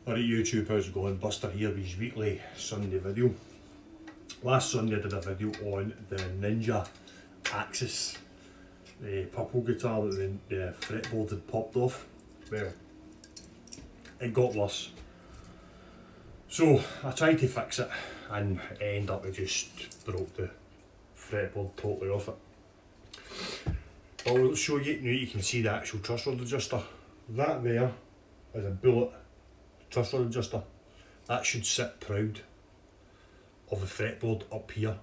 Alright YouTube, how's it going? Buster here with his weekly Sunday video. Last Sunday I did a video on the Ninja Axis, the purple guitar that the fretboard had popped off. Well, it got worse. So I tried to fix it and it ended up I just broke the fretboard totally off it. I'll show you, now you can see the actual truss rod adjuster. That there is a bullet truss rod adjuster. That should sit proud of the fretboard up here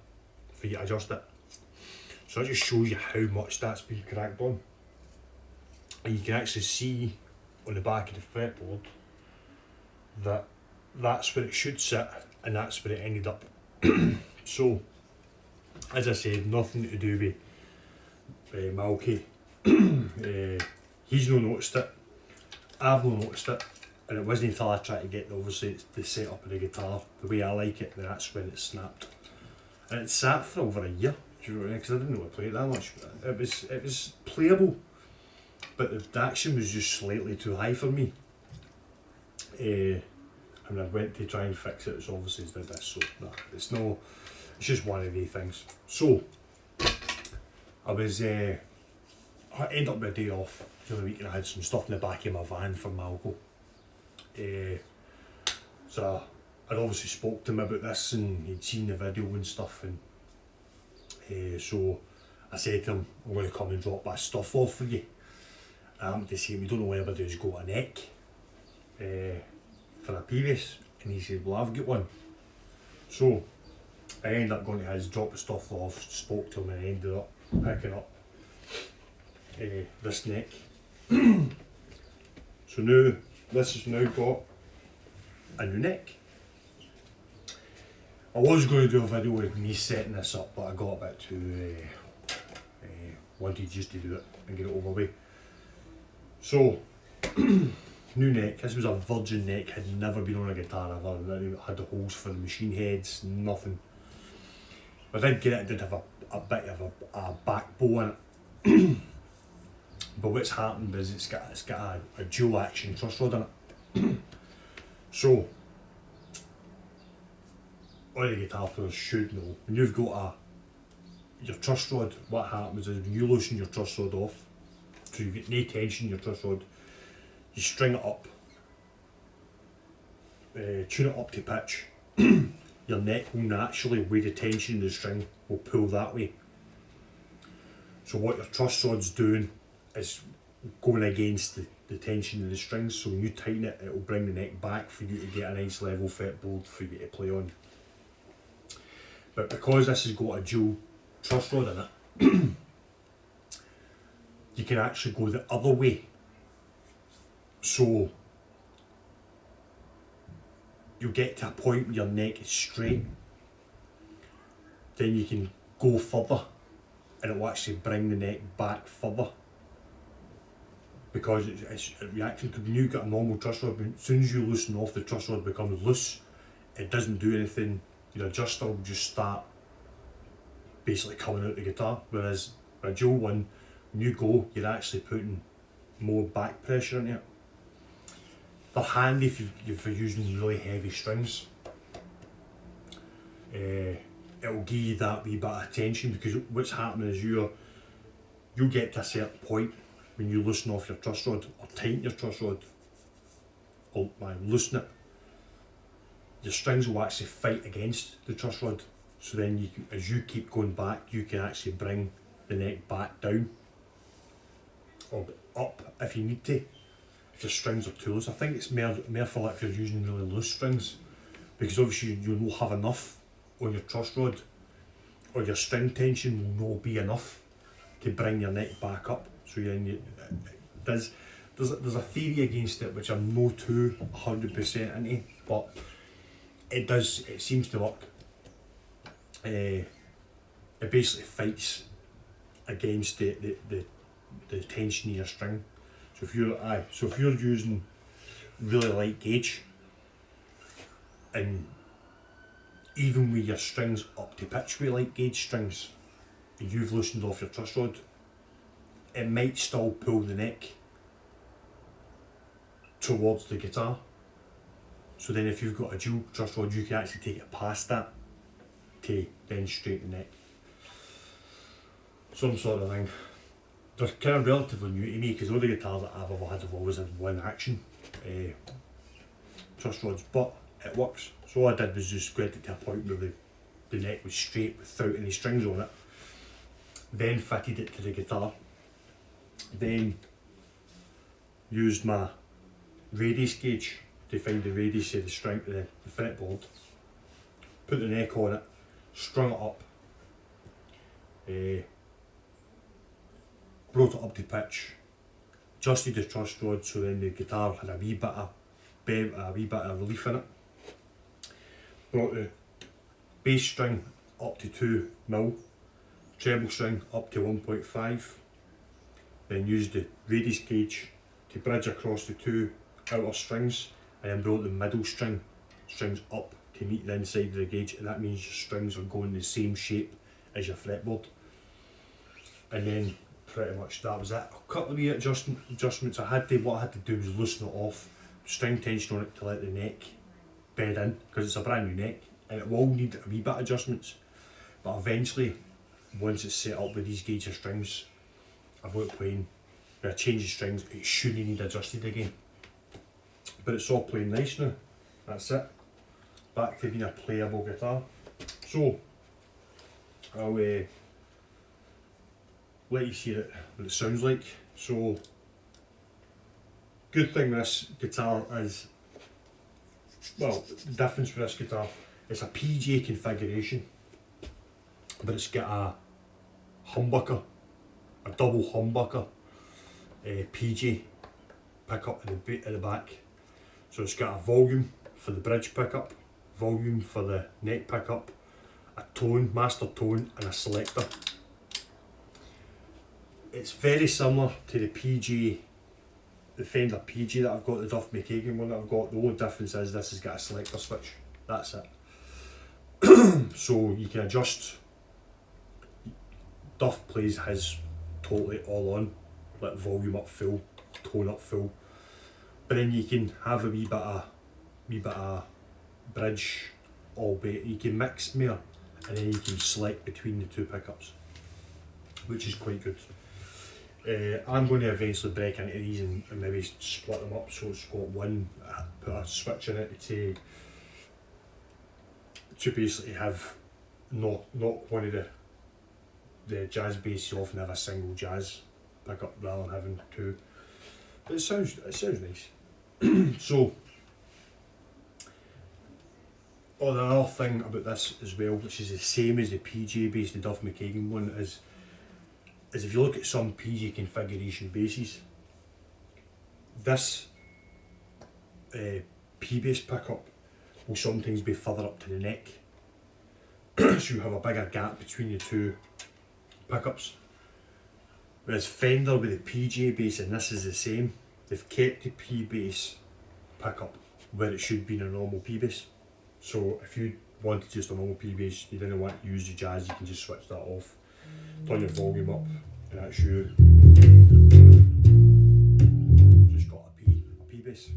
for you to adjust it. So that just shows you how much that's been cracked on. And you can actually see on the back of the fretboard that that's where it should sit and that's where it ended up. So, as I said, nothing to do with Malko. He's not noticed it, I've not noticed it. And it wasn't until I tried to get obviously the setup of the guitar the way I like it, that's when it snapped. And it sat for over a year, because I didn't really play it that much. It was playable, but the action was just slightly too high for me. And I went to try and fix it, so obviously it's did this, so nah, it's just one of these things. So, I ended up with a day off the other week and I had some stuff in the back of my van from Malko. So I'd obviously spoke to him about this and he'd seen the video and stuff, and so I said to him, I'm going to come and drop that stuff off for you. To say, we don't know whether there's got a neck for a previous, and he said, well, I've got one. So I ended up going to his, dropped the stuff off, spoke to him, and ended up picking up this neck. So now this has now got a new neck. I was going to do a video with me setting this up, but I got a bit too wanted just to do it and get it over with. So, new neck. This was a virgin neck, had never been on a guitar ever. It had the holes for the machine heads, nothing. I did get it, it did have a bit of a back bow in it. But what's happened is it's got a dual action truss rod in it. So, all the guitar players should know, when you've got your truss rod, what happens is when you loosen your truss rod off, so you get no tension in your truss rod, you string it up, tune it up to pitch, your neck will naturally, with the tension in the string, will pull that way. So what your truss rod's doing is going against the tension in the strings, so when you tighten it, it will bring the neck back for you to get a nice level fretboard for you to play on. But because this has got a dual truss rod in it, you can actually go the other way. So you'll get to a point where your neck is straight, then you can go further and it will actually bring the neck back further. Because it's a reaction, because when you get a normal truss rod, as soon as you loosen off, the truss rod becomes loose, it doesn't do anything, your adjuster will just start basically coming out the guitar. Whereas a dual one, when you go, you're actually putting more back pressure into it. They're handy if you're using really heavy strings. It will give you that wee bit of tension, because what's happening is you'll get to a certain point when you loosen off your truss rod or tighten your truss rod, or loosen it, your strings will actually fight against the truss rod. So then as you keep going back, you can actually bring the neck back down or up if you need to, if your strings are too loose. I think it's more for like if you're using really loose strings, because obviously you'll not have enough on your truss rod, or your string tension will not be enough to bring your neck back up. So there's a theory against it which I'm not too 100% into, but it seems to work. It basically fights against the tension in your string. So if you're using really light gauge, and even with your strings up to pitch with light gauge strings, and you've loosened off your truss rod, it might still pull the neck towards the guitar. So then if you've got a dual truss rod, you can actually take it past that to then straighten the neck. Some sort of thing. They're kind of relatively new to me because all the guitars that I've ever had have always had one action truss rods, but it works. So all I did was just get it to a point where the neck was straight without any strings on it. Then fitted it to the guitar. Then used my radius gauge to find the radius of the string of the fretboard. Put the neck on it, strung it up, brought it up to pitch, adjusted the truss rod so then the guitar had a wee bit of relief in it. Brought the bass string up to 2mm, treble string up to 1.5, then used the radius gauge to bridge across the two outer strings, and then brought the middle strings up to meet the inside of the gauge, and that means your strings are going the same shape as your fretboard. And then pretty much that was it. A couple of wee adjustments what I had to do was loosen it off, string tension on it to let the neck bed in, because it's a brand new neck and it will need a wee bit of adjustments, but eventually once it's set up with these gauge of strings, I've got playing with a change of strings, it shouldn't need adjusted again. But it's all playing nice now. That's it. Back to being a playable guitar. So I'll let you see what it sounds like. So good thing with this guitar is, well, the difference with this guitar, it's a PJ configuration, but it's got a humbucker, a double humbucker PJ pickup at the back. So it's got a volume for the bridge pickup, volume for the neck pickup, a tone, master tone, and a selector. It's very similar to the PJ, the Fender PJ that I've got, the Duff McKagan one that I've got. The only difference is this has got a selector switch. That's it. So you can adjust. Duff plays his totally all on, like volume up full, tone up full. But then you can have a wee bit of bridge, albeit you can mix more, and then you can select between the two pickups, which is quite good. I'm going to eventually break into these and maybe split them up so it's got one, put a switch in it to basically have not one of the jazz basses. You often have a single jazz pickup rather than having two. But it sounds nice. So, the other thing about this as well, which is the same as the PJ bass, the Duff McKagan one, is if you look at some PJ configuration basses, this P-bass pickup will sometimes be further up to the neck, so you have a bigger gap between the two pickups. Whereas Fender with the PJ bass, and this is the same, they've kept the P-bass pickup where it should be in a normal P-bass. So if you wanted just a normal P-bass, you didn't want to use the jazz, you can just switch that off. Turn your volume up, and that's you. Just got a P-bass.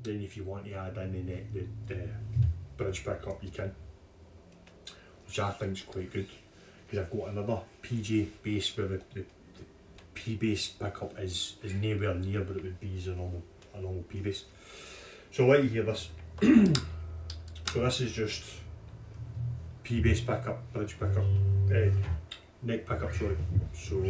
Then if you want to add in the bridge pickup, you can, which I think is quite good, because I've got another PJ bass where the P-bass pickup is nowhere near what it would be as a normal P-bass. So I'll let you hear this. So this is just P-bass pickup, bridge pickup, neck pickup, sorry. So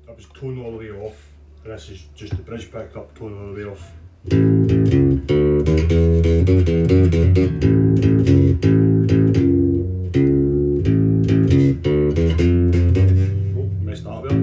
that was tone all the way off, and this is just the bridge pickup, tone all the way off. Oh, messed that up there.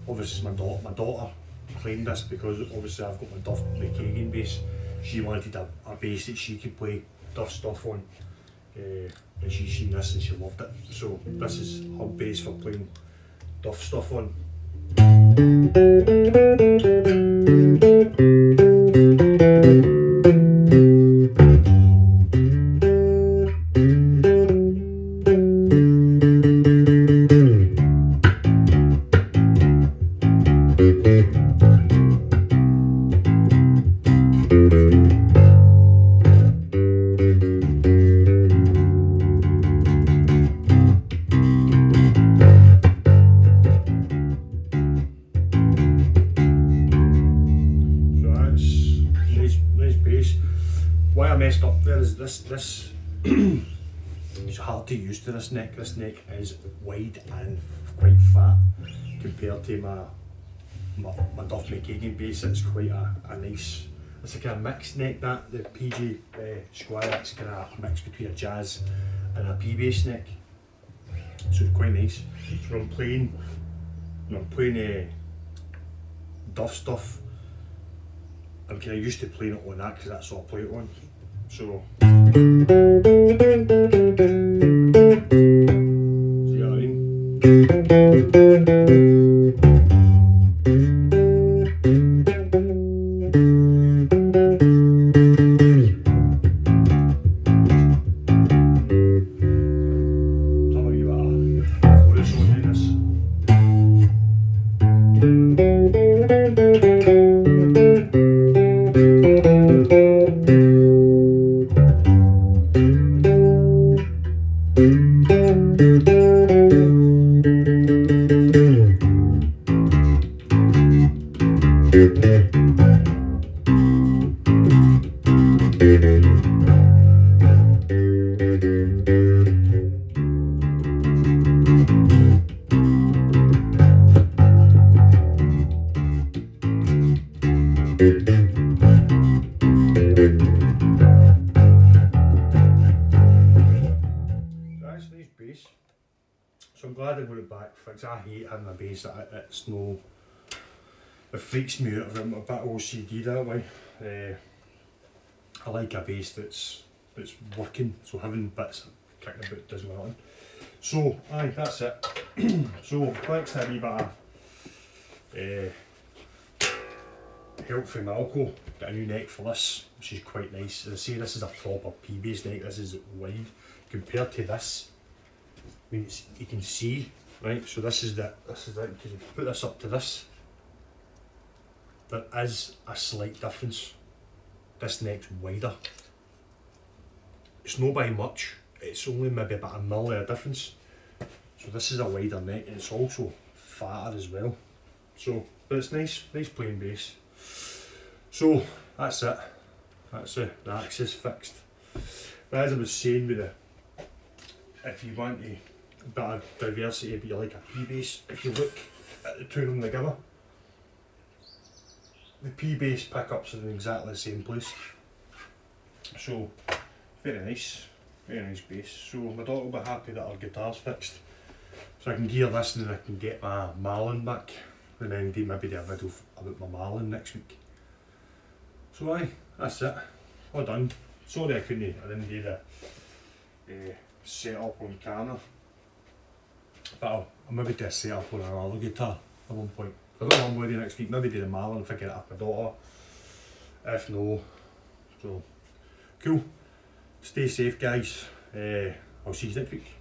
Obviously my daughter claimed this because obviously I've got my Duff McKagan bass. She wanted a bass that she could play Duff stuff on, and she's seen this and she loved it. So this is her bass for playing Duff stuff on. Why I messed up there is this it's hard to use to this neck. This neck is wide and quite fat compared to my Duff McKagan bass. It's quite a nice, it's a kind of mixed neck. That the PJ Squire, it's kind of a mix between a jazz and a P bass neck. So it's quite nice. So when I'm playing Duff stuff, I'm kind of used to playing it on that because that's all I play it on. So, see what I mean? So I'm glad I got it back fixed. I hate having a bass that it's no, it freaks me out. I'm a bit OCD that way. I like a bass that's working, so having bits kicking about doesn't matter. So aye, that's it. So thanks to a wee bit of help from Malko, got a new neck for this, which is quite nice. As I say, this is a proper P bass neck. This is wide compared to this. I mean, you can see, right? So this is that. Because if you put this up to this, there is a slight difference. This neck's wider. It's not by much. It's only maybe about a millimetre difference. So this is a wider neck, and it's also fatter as well. So, but it's nice playing bass. So that's it. That's the axis fixed. But as I was saying with if you want a bit of diversity, but you like a P bass, if you look at the two of them together, the P bass pickups are in exactly the same place. So very nice bass. So my daughter will be happy that our guitar's fixed. So I can gear this and then I can get my Marlin back, and then maybe do a video about my Marlin next week. So aye, that's it. All done. Sorry I didn't do the set up on camera, but I'll maybe do a set up on another guitar at one point. I don't know what I'm going to do next week. Maybe do the Marlin if I get it off my daughter. If no, so cool. Stay safe, guys. I'll see you next week.